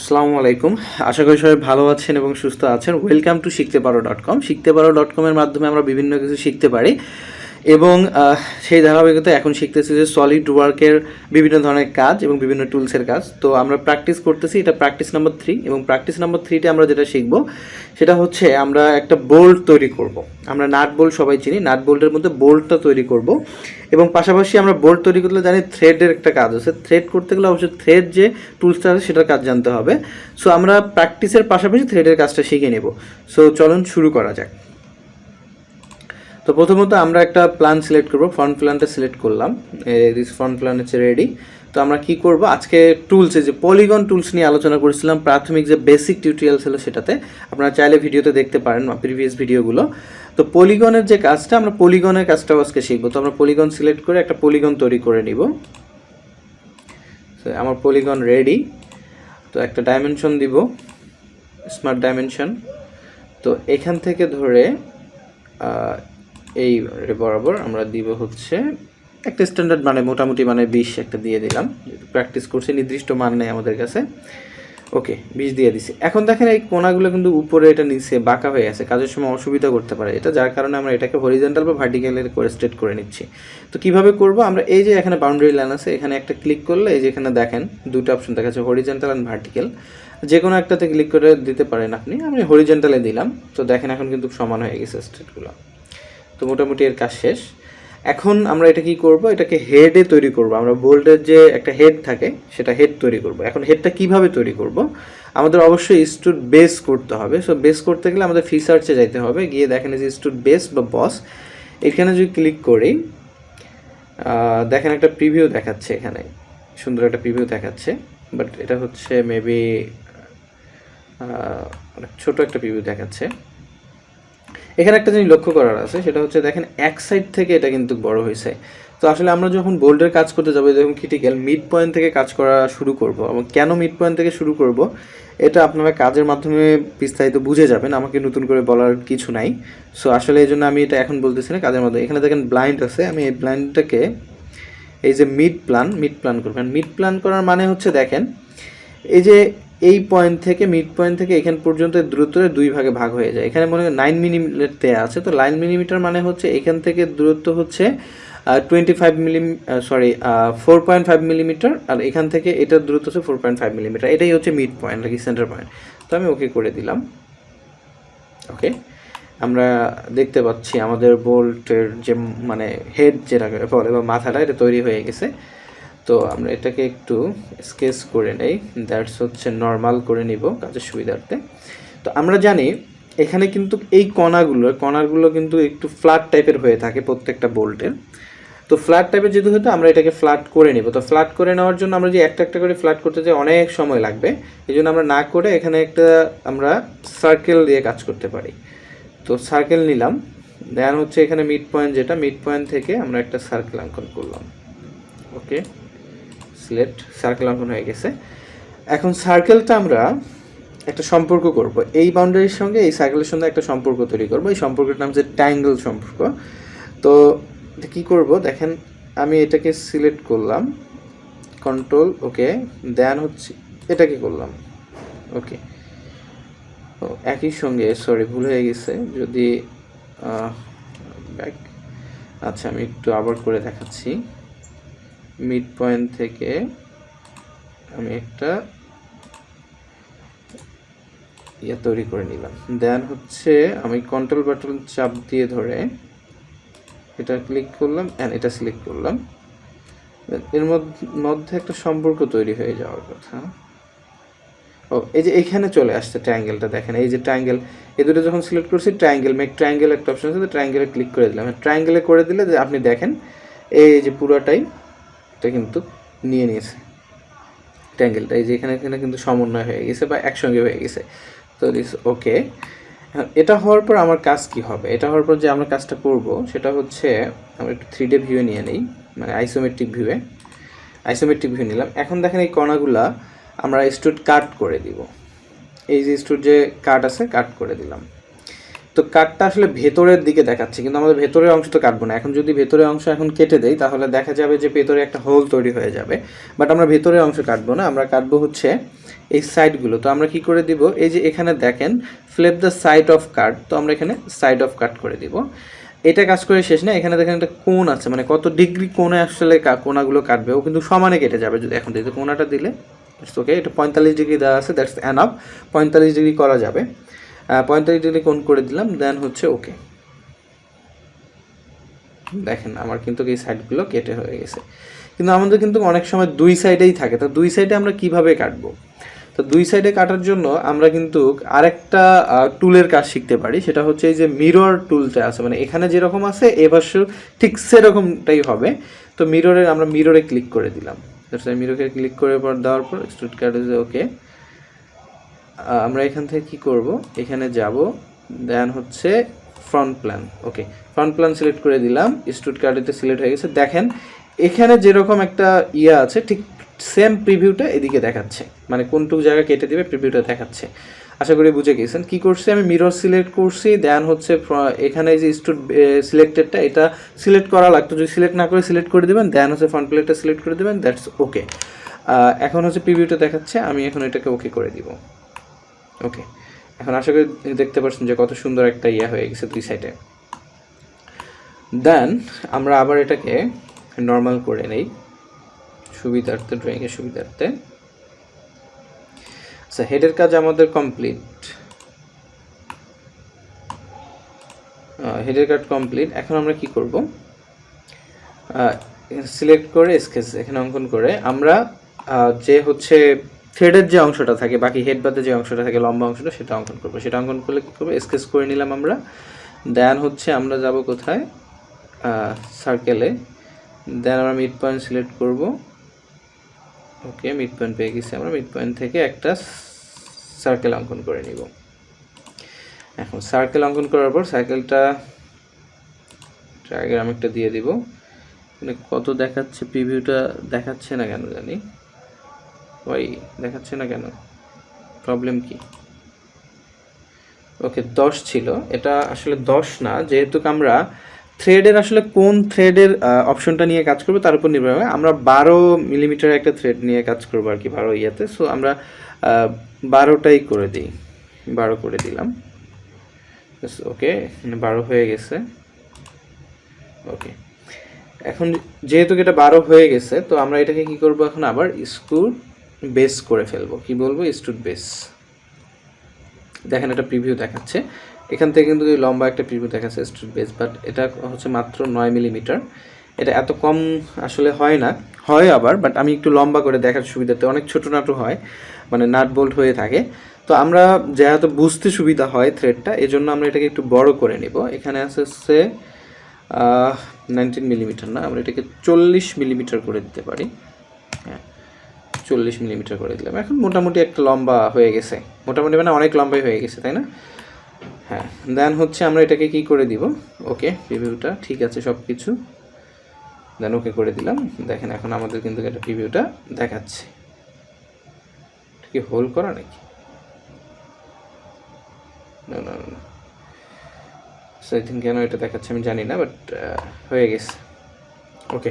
আসসালামু আলাইকুম। আশা করি সবাই ভালো আছেন এবং সুস্থ আছেন। Welcome to শিখতেপারো.com। শিখতেপারো.com এর মাধ্যমে আমরা বিভিন্ন কিছু শিখতে পারি এবং সেই ধারাবাহিকতায় এখন শিখতেছি যে সলিড ওয়ার্কের বিভিন্ন ধরনের কাজ এবং বিভিন্ন টুলসের কাজ। তো আমরা প্র্যাকটিস করতেছি, এটা প্র্যাকটিস নাম্বার 3 এবং প্র্যাকটিস নাম্বার 3তে আমরা যেটা শিখবো সেটা হচ্ছে আমরা একটা বোল্ট তৈরি করব। আমরা নাট বোল্ট সবাই চিনি, নাট বোল্টের মধ্যে বোল্টটা তৈরি করব এবং পাশাপাশি আমরা বোল্ট তৈরি করতে জানি থ্রেডের একটা কাজ আছে। থ্রেড করতে গেলে অবশ্যই থ্রেড যে টুলসটা আছে সেটার কাজ জানতে হবে। সো আমরা প্র্যাকটিসের পাশাপাশি থ্রেডের কাজটা শিখে নেব। সো চলুন শুরু করা যাক। তো প্রথমত আমরা একটা প্ল্যান সিলেক্ট করব। ফ্রন্ট প্ল্যানটা সিলেক্ট করলাম, দিস ফ্রন্ট প্ল্যান হচ্ছে রেডি। তো আমরা কি করব, আজকে টুলসে যে পলিগন টুলস নিয়ে আলোচনা করেছিলাম প্রাথমিক যে বেসিক টিউটোরিয়াল ছিল সেটাতে, আপনারা চাইলে ভিডিওতে দেখতে পারেন প্রিভিয়াস ভিডিওগুলো। তো পলিগনের যে কাজটা, আমরা পলিগনের কাজটাও আজকে শিখবো। তো আমরা পলিগন সিলেক্ট করে একটা পলিগন তৈরি করে নিব। তো আমার পলিগন রেডি। তো একটা ডাইমেনশন দিব, স্মার্ট ডাইমেনশন। তো এখান থেকে ধরে এই বরাবর আমরা দিব হচ্ছে একটা স্ট্যান্ডার্ড মানে মোটামুটি মানে 20 একটা দিয়ে দিলাম। প্র্যাকটিস করছি, নির্দিষ্ট মান নেই আমাদের কাছে। ওকে, 20 দিয়ে দিছি। এখন দেখেন এই কোণাগুলো কিন্তু উপরে এটা নিচে বাঁকা হয়ে আছে, কাজের সময় অসুবিধা করতে পারে এটা, যার কারণে আমরা এটাকে হরিজন্টাল বা ভার্টিক্যালের করে স্ট্রেট করে নিচ্ছি। তো কিভাবে করব, আমরা এই যে এখানে বাউন্ডারি লাইন আছে, এখানে একটা ক্লিক করলে এই যে এখানে দেখেন দুটো অপশন দেখাচ্ছে, হরিজন্টাল অ্যান্ড ভার্টিক্যাল। যে কোনো একটাতে ক্লিক করে দিতে পারেন আপনি। আমি হরিজন্টালে দিলাম। তো দেখেন এখন কিন্তু সমান হয়ে গেছে স্ট্রেটগুলো। তো মোটামুটি এর কাজ শেষ। এখন আমরা এটা কি করব, এটাকে হেডে তৈরি করব। আমরা বোল্টের যে একটা হেড থাকে সেটা হেড তৈরি করব। এখন হেডটা কিভাবে তৈরি করব, আমাদের অবশ্যই স্টুড বেস করতে হবে। সো বেস করতে গেলে আমাদের ফিচার্সে যাইতে হবে, গিয়ে দেখেন যে স্টুড বেস বা বস, এখানে যদি ক্লিক করি দেখেন একটা প্রিভিউ দেখাচ্ছে, এখানে সুন্দর একটা প্রিভিউ দেখাচ্ছে, বাট এটা হচ্ছে মেবি ছোট একটা প্রিভিউ দেখাচ্ছে। এখানে একটা জিনিস লক্ষ্য করার আছে, সেটা হচ্ছে দেখেন এক সাইড থেকে এটা কিন্তু বড় হয়েছে। তো আসলে আমরা যখন বোল্ডের কাজ করতে যাবো, যখন ক্রিটিক্যাল মিড পয়েন্ট থেকে কাজ করা শুরু করব, এবং কেন মিড পয়েন্ট থেকে শুরু করব এটা আপনারা কাজের মাধ্যমে বিস্তারিত বুঝে যাবেন, আমাকে নতুন করে বলার কিছু নাই। সো আসলে এই জন্য আমি এটা এখন বলতেছি না, কাজের মাধ্যমে। এখানে দেখেন ব্লাইন্ড আছে, আমি এই ব্লাইন্ডটাকে এই যে মিড প্ল্যান করবেন। মিড প্ল্যান করার মানে হচ্ছে দেখেন এই যে এই পয়েন্ট থেকে মিড পয়েন্ট থেকে এখান পর্যন্ত দূরত্বটা দুই ভাগে ভাগ হয়ে যায়। এখানে মনে হয় 9 মিলিমিটার দেওয়া আছে। তো 9 মিলিমিটার মানে হচ্ছে এখান থেকে দূরত্ব হচ্ছে 4.5 মিলিমিটার, আর এখান থেকে এটার দূরত্ব হচ্ছে 4.5 মিলিমিটার। এটাই হচ্ছে মিড পয়েন্ট, নাকি সেন্টার পয়েন্ট। তো আমি ওকে করে দিলাম। ওকে, আমরা দেখতে পাচ্ছি আমাদের বোল্টের যে মানে হেড যেটাকে বলে বা মাথাটা, এটা তৈরি হয়ে গেছে। তো আমরা এটাকে একটু স্কেচ করে নেই, দ্যাটস হচ্ছে নর্মাল করে নিব কাজের সুবিধার্থে। তো আমরা জানি এখানে কিন্তু এই কণাগুলো কিন্তু একটু ফ্ল্যাট টাইপের হয়ে থাকে প্রত্যেকটা বোল্টের। তো ফ্ল্যাট টাইপের যেহেতু হতো, আমরা এটাকে ফ্ল্যাট করে নিব। তো ফ্ল্যাট করে নেওয়ার জন্য আমরা যে একটা একটা করে ফ্ল্যাট করতে যাই অনেক সময় লাগবে, এই জন্য আমরা না করে এখানে একটা আমরা সার্কেল দিয়ে কাজ করতে পারি। তো সার্কেল নিলাম, দেন হচ্ছে এখানে মিড পয়েন্ট, যেটা মিড পয়েন্ট থেকে আমরা একটা সার্কেল অঙ্কন করলাম। ওকে, সিলেক্ট, সার্কেল অঙ্কন হয়ে গেছে। এখন সার্কেলটা আমরা একটা সম্পর্ক করব, এই বাউন্ডারির সঙ্গে এই সার্কেলের সঙ্গে একটা সম্পর্ক তৈরি করব। এই সম্পর্কটার নাম হচ্ছে ট্রায়াঙ্গেল সম্পর্ক। তো কি করব, দেখেন আমি এটাকে সিলেক্ট করলাম, কন্ট্রোল ওকে, দেন হচ্ছে এটাকে করলাম। ওকে, একই সঙ্গে সরি ভুল হয়ে গেছে, যদি ব্যাক, আচ্ছা আমি একটু আবার করে দেখাচ্ছি। মিড পয়েন্ট থেকে আমি একটা তৈরি করে নিলাম, দেন হচ্ছে আমি কন্ট্রোল বাটন চাপ দিয়ে ধরে এটা ক্লিক করলাম অ্যান্ড এটা সিলেক্ট করলাম। এর মধ্যে একটা সম্পর্ক তৈরি হয়ে যাওয়ার কথা। ও এই যে এখানে চলে আসছে ট্রায়াঙ্গেলটা, দেখেন এই যে ট্রায়াঙ্গেল, এই দুটো যখন সিলেক্ট করছি ট্রায়াঙ্গেল, মেক ট্রায়াঙ্গেল একটা অপশন আছে, ট্রায়াঙ্গেলে ক্লিক করে দিলাম। ট্রায়াঙ্গেলে করে দিলে যে আপনি দেখেন এই যে পুরোটাই এটা কিন্তু নিয়ে নিয়েছে ট্রায়াঙ্গেলটা, এই যে এখানে কিন্তু সমন্বয় হয়ে গেছে বা একসঙ্গে হয়ে গেছে। তো দিস ওকে, এটা হওয়ার পর আমার কাজ কি হবে, এটা হওয়ার পর যে আমরা কাজটা করব সেটা হচ্ছে আমরা একটু 3D ভিউয়ে নিয়ে নিই, মানে আইসোমেট্রিক ভিউ নিলাম। এখন দেখেন এই কণাগুলা আমরা স্টুড কাট করে দিব, এই যে স্টুড যে কাট আছে কাট করে দিলাম। তো কাটটা আসলে ভেতরের দিকে দেখাচ্ছে, কিন্তু আমাদের ভেতরের অংশ তো কাটবো না। এখন যদি ভেতরের অংশ এখন কেটে দেই তাহলে দেখা যাবে যে ভেতরে একটা হোল তৈরি হয়ে যাবে, বাট আমরা ভেতরের অংশ কাটবো না, আমরা কাটবো হচ্ছে এই সাইডগুলো। তো আমরা কি করে দিব, এই যে এখানে দেখেন ফ্লিপ দ্য সাইড অফ কাট, তো আমরা এখানে সাইড অফ কাট করে দিব। এটা কাজ করে শেষ না, এখানে দেখেন একটা কোণ আছে, মানে কত ডিগ্রি কোণে আসলে কোণাগুলো কাটবে, ও কিন্তু সমানে কেটে যাবে যদি এখন দিতে কোণাটা দিলে। ওকে, এটা 45 ডিগ্রি দেওয়া আছে, দ্যাটস এনাফ, 45 ডিগ্রি করা যাবে। 45 ডিগ্রি কোণ করে দিলাম, দেন হচ্ছে ওকে। দেখেন আমার কিন্তু এই সাইডগুলো কেটে হয়ে গেছে, কিন্তু আমাদের কিন্তু অনেক সময় দুই সাইডেই থাকে। তো দুই সাইডে আমরা কিভাবে কাটবো? তো দুই সাইডে কাটার জন্য আমরা কিন্তু আরেকটা টুলের কাজ শিখতে পারি, সেটা হচ্ছে এই যে মিরর টুলটা আছে, মানে এখানে যেরকম আছে এবার ঠিক সেরকমটাই হবে। তো আমরা মিররে ক্লিক করে দিলাম, মিররে ক্লিক করে পর দেওয়ার পর এক্সট্রুড কাট ইজ ওকে। আমরা এখান থেকে কি করব, এখানে যাব, দেন হচ্ছে ফ্রন্ট প্ল্যান। ওকে, ফ্রন্ট প্ল্যান সিলেক্ট করে দিলাম, এক্সট্রুড কার্ডেতে সিলেক্ট হয়ে গেছে। দেখেন এখানে যেরকম একটা ইয়ে আছে ঠিক সেম প্রিভিউটা এদিকে দেখাচ্ছে, মানে কোনটুকু জায়গা কেটে দিবে প্রিভিউটা দেখাচ্ছে। আশা করি বুঝে গেছেন। কি করছি, আমি মিরর সিলেক্ট করছি, দেন হচ্ছে এখানে যে এক্সট্রুড সিলেক্টেডটা এটা সিলেক্ট করা লাগতো, যদি সিলেক্ট না করে সিলেক্ট করে দেবেন, দেন হচ্ছে ফ্রন্ট প্লেটটা সিলেক্ট করে দেবেন, দ্যাটস ওকে। এখন হচ্ছে প্রিভিউটা দেখাচ্ছে, আমি এখন এটাকে ওকে করে দিব। ওকে, এখন আশা করি দেখতে পাচ্ছেন যে কত সুন্দর একটা ইয়ে হয়ে গেছে দুই সাইডে। দেন আমরা আবার এটাকে নর্মাল করে নেই সুবিধার্থে, ড্রয়িংয়ের সুবিধার্থে। আচ্ছা, হেডের কাজ আমাদের কমপ্লিট, হেডের কাজ কমপ্লিট। এখন আমরা কি করব, সিলেক্ট করে স্কেচ এখানে অঙ্কন করে আমরা যে হচ্ছে থ্রেডের যে অংশটা থাকে, বাকি হেড বাদে যে অংশটা থাকে লম্বা অংশটা, সেটা অঙ্কন করবো। সেটা অঙ্কন করলে কী করবো, স্কেচ করে নিলাম আমরা। দেন হচ্ছে আমরা যাব কোথায়, সার্কেলে, দেন আমরা মিড পয়েন্ট সিলেক্ট করব। ওকে, মিড পয়েন্ট পেয়ে গেছি আমরা, মিড পয়েন্ট থেকে একটা সার্কেল অঙ্কন করে নিব। এখন সার্কেল অঙ্কন করার পর সার্কেলটা ডায়াগ্রাম একটা দিয়ে দিব। মানে কত দেখাচ্ছে, প্রিভিউটা দেখাচ্ছে না কেন জানি, ওই দেখাচ্ছে না কেন, প্রবলেম কি? ওকে, 10 ছিল, এটা আসলে 10 না, যেহেতু আমরা থ্রেডের আসলে কোন থ্রেডের অপশনটা নিয়ে কাজ করবো তার উপর নির্ভর করে। আমরা 12 মিলিমিটার একটা থ্রেড নিয়ে কাজ করবো আর কি, 12 ইয়েতে। সো আমরা 12টাই করে দিই, 12 করে দিলাম। ওকে, 12 হয়ে গেছে। ওকে, এখন যেহেতু এটা 12 হয়ে গেছে, তো আমরা এটাকে কি করব, এখন আবার স্ক্রু বেস করে ফেলবো। কি বলবো, স্ক্রু বেস। দেখেন এটা প্রিভিউ দেখাচ্ছে, এখান থেকে কিন্তু লম্বা একটা প্রিভিউ দেখাচ্ছে স্ক্রু বেস, বাট এটা হচ্ছে মাত্র 9 মিলিমিটার। এটা এত কম আসলে হয় না, হয় আবার, বাট আমি একটু লম্বা করে দেখার সুবিধাতে, অনেক ছোটো নাটো হয়, মানে নাট বোল্ট হয়ে থাকে। তো আমরা যেহেতু বুঝতে সুবিধা হয় থ্রেডটা, এই জন্য আমরা এটাকে একটু বড় করে নিব। এখানে আছে 19 মিলিমিটার না, আমরা এটাকে 40 মিলিমিটার করে দিতে পারি। হ্যাঁ, 40 মিলিমিটার করে দিলাম। এখন মোটামুটি একটা লম্বা হয়ে গেছে, মোটামুটি মানে অনেক লম্বাই হয়ে গেছে, তাই না? হ্যাঁ, দেন হচ্ছে আমরা এটাকে কি করে দিব, ওকে, প্রিভিউটা ঠিক আছে সব কিছু, দেন ওকে করে দিলাম। দেখেন এখন আমাদের কিন্তু একটা প্রিভিউটা দেখাচ্ছে। কি হোল করা নাকি? না না না, সেদিন কেন এটা দেখাচ্ছে আমি জানি না, বাট হয়ে গেছে। ওকে,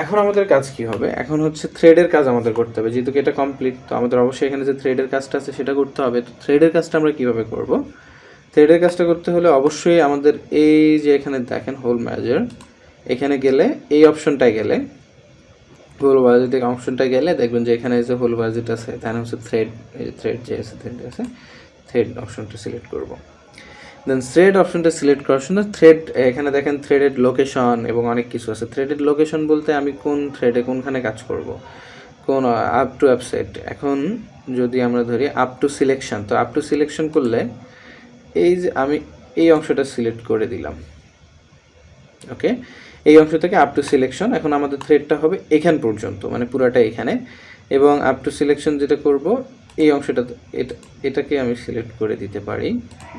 এখন আমাদের কাজ কি হবে, এখন হচ্ছে থ্রেডের কাজ আমাদের করতে হবে। যেহেতু এটা কমপ্লিট, তো আমাদের অবশ্যই এখানে যে থ্রেডের কাজটা আছে সেটা করতে হবে। তো থ্রেডের কাজটা আমরা কীভাবে করব, থ্রেডের কাজটা করতে হলে অবশ্যই আমাদের এই যে এখানে দেখেন হোল মেজার, এখানে গেলে এই অপশনটায় গেলে, হোল বাজেট অপশনটায় গেলে দেখবেন যে এখানে যে হোল বাজেট আছে, তাহলে হচ্ছে থ্রেড যে আছে, থ্রেড অপশনটা সিলেক্ট করব। দেন থ্রেড অপশনটা সিলেক্ট করার সময় থ্রেড, এখানে দেখেন থ্রেডেড লোকেশন এবং অনেক কিছু আছে। থ্রেডেড লোকেশন বলতে আমি কোন থ্রেডে কোনখানে কাজ করব, কোন আপ টু অ্যাপসেট। এখন যদি আমরা ধরি আপ টু সিলেকশন, তো আপ টু সিলেকশন করলে এই যে আমি এই অংশটা সিলেক্ট করে দিলাম। ওকে, এই অংশ থেকে আপ টু সিলেকশন, এখন আমাদের থ্রেডটা হবে এখান পর্যন্ত, মানে পুরাটা এখানে। এবং আপ টু সিলেকশন যেটা করব, এই অংশটা এটাকে আমি সিলেক্ট করে দিতে পারি।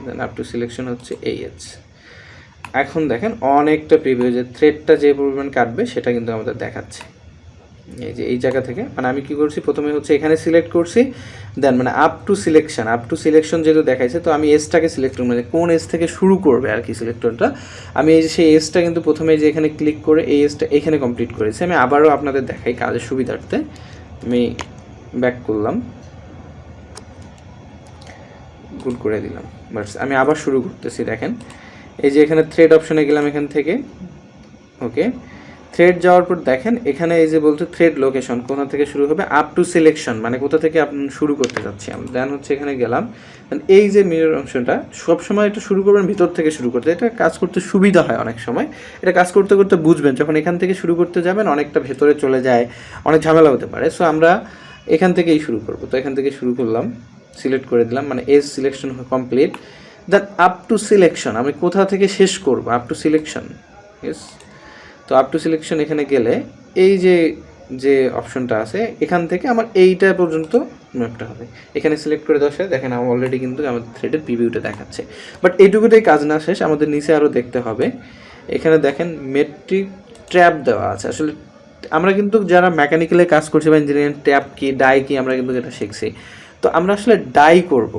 দেন আপ টু সিলেকশন হচ্ছে এইচ। এখন দেখেন অনেকটা প্রিভিউ, যে থ্রেডটা যে পরিমাণ কাটবে সেটা কিন্তু আমাদের দেখাচ্ছে। এই যে এই জায়গা থেকে মানে আমি কি করছি প্রথমে হচ্ছে এখানে সিলেক্ট করছি, দেন মানে আপ টু সিলেকশন যেহেতু দেখাইছে তো আমি এসটাকে সিলেক্ট করব, মানে কোন এস থেকে শুরু করবে আর কি সিলেক্টরটা। আমি এই যে সেই এসটা কিন্তু প্রথমে যে এখানে ক্লিক করে এই এসটা এখানে কমপ্লিট করেছি। আমি আবারও আপনাদের দেখাই কাজের সুবিধার্থে, আমি ব্যাক করলাম, ভুল করে দিলাম, বাট আমি আবার শুরু করতেছি। দেখেন এই যে এখানে থ্রেড অপশনে গেলাম এখান থেকে, ওকে থ্রেড যাওয়ার পর দেখেন এখানে এই যে বলতে থ্রেড লোকেশন কোথা থেকে শুরু হবে, আপ টু সিলেকশন মানে কোথা থেকে আপনি শুরু করতে যাচ্ছি আমি। দেন হচ্ছে এখানে গেলাম, এই যে মিরর অংশটা সবসময় এটা শুরু করবেন ভিতর থেকে শুরু করতে, এটা কাজ করতে সুবিধা হয় অনেক সময়। এটা কাজ করতে করতে বুঝবেন যখন এখান থেকে শুরু করতে যাবেন অনেকটা ভেতরে চলে যায়, অনেক ঝামেলা হতে পারে। সো আমরা এখান থেকেই শুরু করব, তো এখান থেকে শুরু করলাম, সিলেক্ট করে দিলাম, মানে edge selection complete. That up to selection আমি কোথা থেকে শেষ করব, আপ টু সিলেকশন, ইয়েস। তো আপ টু সিলেকশন এখানে গেলে এই যে যে অপশনটা আছে এখান থেকে আমার এইটা পর্যন্ত ম্যাপটা হবে। এখানে সিলেক্ট করে দেওয়ার সাথে দেখেন আমার অলরেডি কিন্তু আমাদের থ্রেডের প্রিভিউটা দেখাচ্ছে। বাট এইটুকুটাই কাজ না শেষ, আমাদের নিচে আরও দেখতে হবে। এখানে দেখেন মেট্রিক ট্র্যাপ দেওয়া আছে। আসলে আমরা কিন্তু যারা মেকানিক্যালে কাজ করছি বা ইঞ্জিনিয়ারিং ট্যাপ কি ডাই কি আমরা কিন্তু এটা শিখছি। তো আমরা আসলে ডাই করব,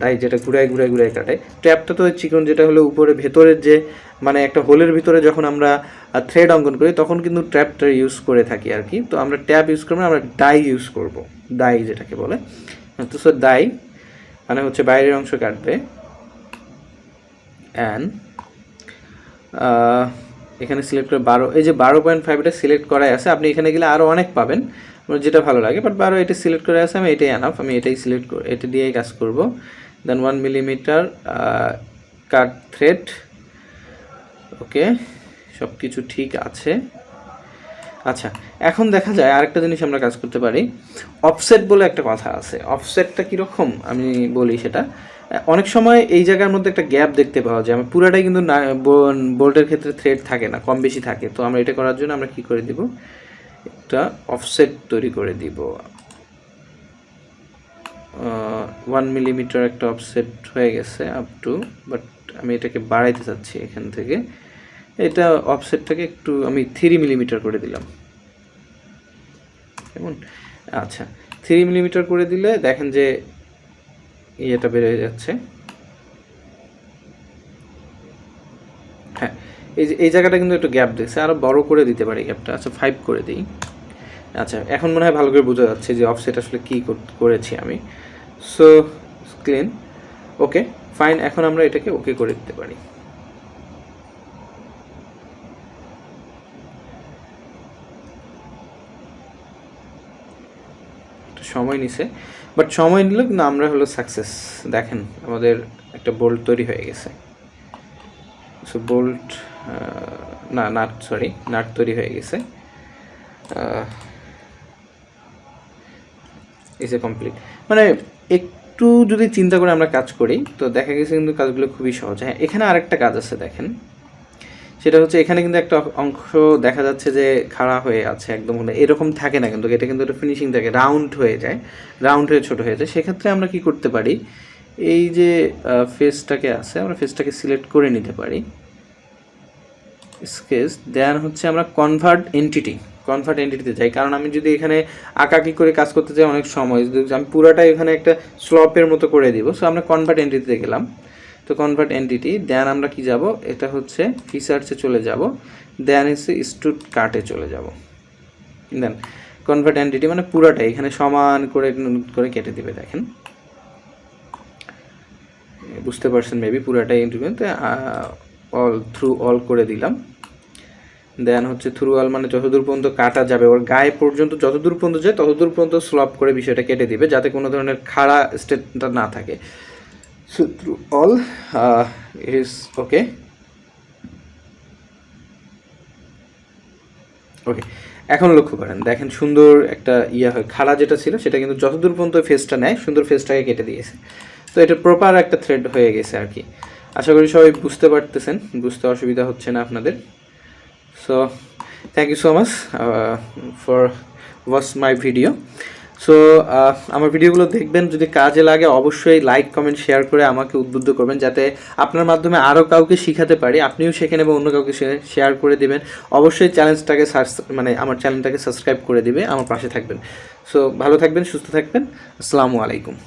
ডাই যেটা ঘুরায় কাটে। ট্যাপটা তো চিকন যেটা হলো উপরে ভেতরের যে মানে একটা হোলের ভিতরে যখন আমরা থ্রেড অঙ্কন করি তখন কিন্তু ট্যাপটা ইউজ করে থাকি আর কি। তো আমরা ট্যাপ ইউজ করবো, আমরা ডাই ইউজ করব, ডাই যেটাকে বলে। তো স্যার ডাই মানে হচ্ছে বাইরের অংশ কাটবে। অ্যান্ড এখানে সিলেক্ট করে 12, এই যে 12.5 এটা সিলেক্ট করাই আছে। আপনি এখানে গেলে আরও অনেক পাবেন যেটা ভালো লাগে, বাট 12 এটা সিলেক্ট করে আছে, আমি এটাই আনাফ, আমি এটাই সিলেক্ট করে এটা দিয়েই কাজ করব। দেন 1 মিলিমিটার কাট থ্রেড, ওকে সব কিছু ঠিক আছে। আচ্ছা এখন দেখা যায় আরেকটা জিনিস আমরা কাজ করতে পারি, অফসেট বলে একটা কথা আছে। অফসেটটা কীরকম আমি বলি সেটা। অনেক সময় এই জায়গার মধ্যে একটা গ্যাপ দেখতে পাওয়া যায়, আমার পুরাটাই কিন্তু না বোল্টের ক্ষেত্রে থ্রেড থাকে না, কম বেশি থাকে। তো আমরা এটা করার জন্য আমরা কি করে দিব, একটা অফসেট তৈরি করে দিব। 1 মিলিমিটার একটা অফসেট হয়ে গেছে আপ টু, বাট আমি এটাকে বাড়াইতে চাচ্ছি এখান থেকে। এটা অফসেটটাকে একটু আমি 3 মিলিমিটার করে দিলাম, কেমন? আচ্ছা 3 মিলিমিটার করে দিলে দেখেন যে ইয়েটা বেড়ে যাচ্ছে। হ্যাঁ এই জায়গাটা কিন্তু একটু গ্যাপ দিচ্ছে, আরও বড় করে দিতে পারি গ্যাপটা। আচ্ছা 5 করে দিই। আচ্ছা এখন মনে হয় ভালো করে বোঝা যাচ্ছে যে অফসেট আসলে কী করেছি আমি। So clean, okay fine. এখন আমরা এটাকে ওকে করে দিতে পারি। সময় নিছে, বাট সময় নিল কিন্তু আমরা হলো সাকসেস। দেখেন আমাদের একটা বোল্ট তৈরি হয়ে গেছে। সো বোল্ট নাট তৈরি হয়ে গেছে। Is a complete. মানে একটু যদি চিন্তা করে আমরা কাজ করি তো দেখা গেছে কিন্তু কাজগুলো খুবই সহজ। হ্যাঁ এখানে আরেকটা কাজ আছে দেখেন, সেটা হচ্ছে এখানে কিন্তু একটা অংশ দেখা যাচ্ছে যে খাড়া হয়ে আছে একদম, এরকম থাকে না কিন্তু, এটা কিন্তু একটা ফিনিশিং থাকে, রাউন্ড হয়ে যায়, রাউন্ড হয়ে ছোটো হয়ে যায়। সেক্ষেত্রে আমরা কি করতে পারি, এই যে ফেসটাকে আছে আমরা ফেসটাকে সিলেক্ট করে নিতে পারি, স্কেচ। দেন হচ্ছে আমরা কনভার্ট এন্টিটিতে যাই, কারণ আমি যদি এখানে আঁকাকি করে কাজ করতে চাই অনেক সময়, আমি পুরাটাই এখানে একটা স্লপের মতো করে দিব। সো আমরা কনভার্ট এন্টিটিতে গেলাম। তো কনভার্ট এন্টিটি, দেন আমরা কি যাব, এটা হচ্ছে ফিচার্সে চলে যাব, দেন হচ্ছে স্টুড কাটে চলে যাব। দেন কনভার্ট এন্টিটি মানে পুরাটাই এখানে সমান করে করে কেটে দিবে। দেখেন বুঝতে পারছেন মেবি, পুরাটাই এন্টিটিতে অল করে দিলাম। দেন হচ্ছে থ্রু অল মানে যতদূর পর্যন্ত কাটা যাবে, ওর গায়ে পর্যন্ত যতদূর পর্যন্ত যায় ততদূর পর্যন্ত স্লপ করে বিষয়টা কেটে দিবে, যাতে কোনো ধরনের খাড়া স্টেটটা না থাকে। So through all is okay. Okay এখন লক্ষ্য করেন দেখেন সুন্দর একটা হয়, খাড়া যেটা ছিল সেটা কিন্তু যতদূর পর্যন্ত ফেসটা নেয় সুন্দর ফেসটাকে কেটে দিয়েছে। তো এটা প্রপার একটা থ্রেড হয়ে গেছে আর কি। আশা করি সবাই বুঝতে পারতেছেন, বুঝতে অসুবিধা হচ্ছে না আপনাদের। So thank you so much for watch my video. So আমার ভিডিওগুলো দেখবেন, যদি কাজে লাগে অবশ্যই লাইক কমেন্ট শেয়ার করে আমাকে উদ্বুদ্ধ করবেন, যাতে আপনার মাধ্যমে আরও কাউকে শিখাতে পারি, আপনিও শেখেন এবং অন্য কাউকে শেয়ার করে দিবেন। অবশ্যই চ্যানেলটাকে আমার চ্যানেলটাকে সাবস্ক্রাইব করে দিবে, আমার পাশে থাকবেন। সো ভালো থাকবেন, সুস্থ থাকবেন। আসসালামু আলাইকুম।